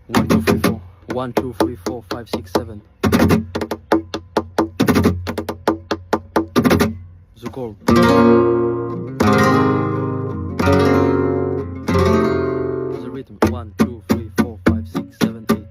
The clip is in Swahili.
1, 2, 3, 4. 1, 2, 3, 4, 5, 6, 7. The chord. The rhythm. 1, 2, 3, 4, 5, 6, 7, 8.